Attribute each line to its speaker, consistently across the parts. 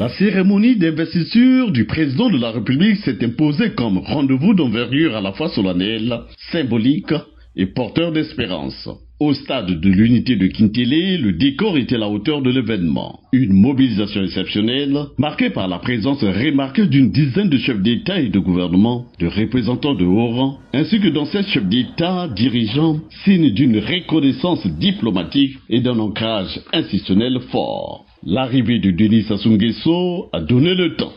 Speaker 1: La cérémonie d'investiture du président de la République s'est imposée comme rendez-vous d'envergure à la fois solennel, symbolique et porteur d'espérance. Au stade de l'unité de Kintélé, le décor était à la hauteur de l'événement. Une mobilisation exceptionnelle, marquée par la présence remarquée d'une dizaine de chefs d'État et de gouvernement, de représentants de haut rang, ainsi que d'anciens chefs d'État, dirigeants, signe d'une reconnaissance diplomatique et d'un ancrage institutionnel fort. L'arrivée de Denis Sassou Nguesso a donné le temps.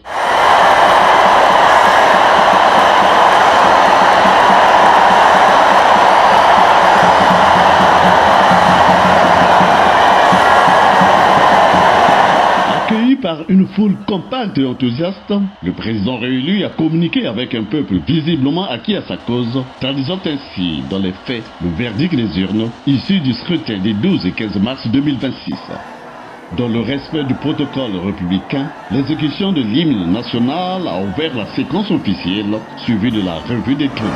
Speaker 1: Accueilli par une foule compacte et enthousiaste, le président réélu a communiqué avec un peuple visiblement acquis à sa cause, traduisant ainsi dans les faits le verdict des urnes issu du scrutin des 12 et 15 mars 2026. Dans le respect du protocole républicain, l'exécution de l'hymne national a ouvert la séquence officielle, suivie de la revue des troupes.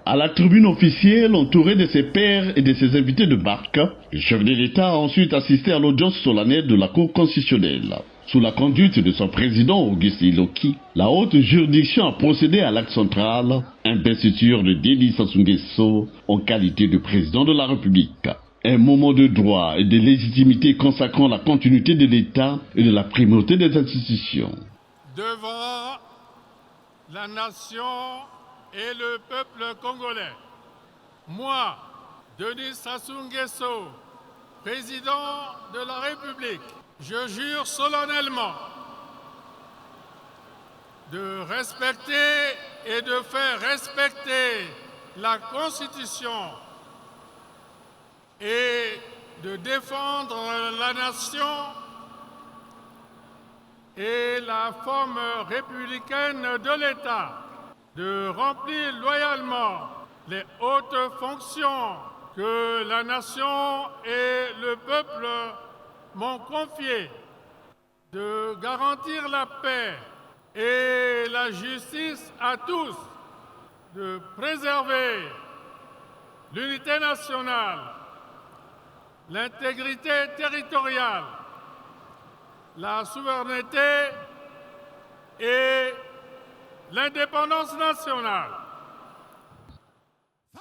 Speaker 1: À la tribune officielle, entouré de ses pairs et de ses invités de marque, le chef de l'État a ensuite assisté à l'audience solennelle de la Cour constitutionnelle. Sous la conduite de son président Auguste Iloki, la haute juridiction a procédé à l'acte central, investiture de Denis Sassou Nguesso en qualité de président de la République. Un moment de droit et de légitimité consacrant la continuité de l'État et de la primauté des institutions.
Speaker 2: Devant la nation et le peuple congolais, moi, Denis Sassou Nguesso, président de la République, je jure solennellement de respecter et de faire respecter la Constitution et de défendre la nation et la forme républicaine de l'État, de remplir loyalement les hautes fonctions que la nation et le peuple m'ont confiées, de garantir la paix et la justice à tous, de préserver l'unité nationale, l'intégrité territoriale, la souveraineté et l'indépendance nationale.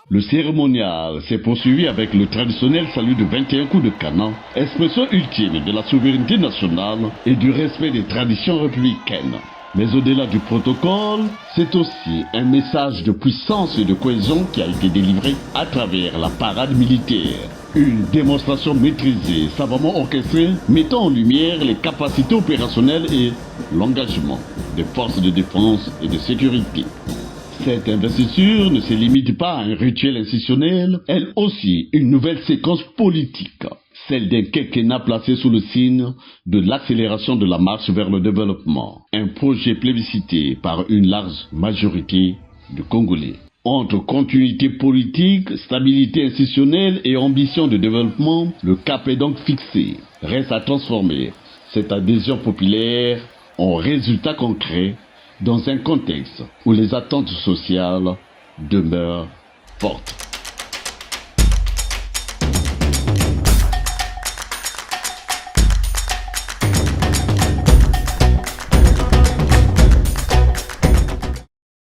Speaker 1: Le cérémonial s'est poursuivi avec le traditionnel salut de 21 coups de canon, expression ultime de la souveraineté nationale et du respect des traditions républicaines. Mais au-delà du protocole, c'est aussi un message de puissance et de cohésion qui a été délivré à travers la parade militaire. Une démonstration maîtrisée, savamment orchestrée, mettant en lumière les capacités opérationnelles et l'engagement des forces de défense et de sécurité. Cette investiture ne se limite pas à un rituel institutionnel, elle aussi une nouvelle séquence politique, celle d'un quinquennat placé sous le signe de l'accélération de la marche vers le développement, un projet plébiscité par une large majorité de Congolais. Entre continuité politique, stabilité institutionnelle et ambition de développement, le cap est donc fixé. Reste à transformer cette adhésion populaire en résultat concret dans un contexte où les attentes sociales demeurent fortes.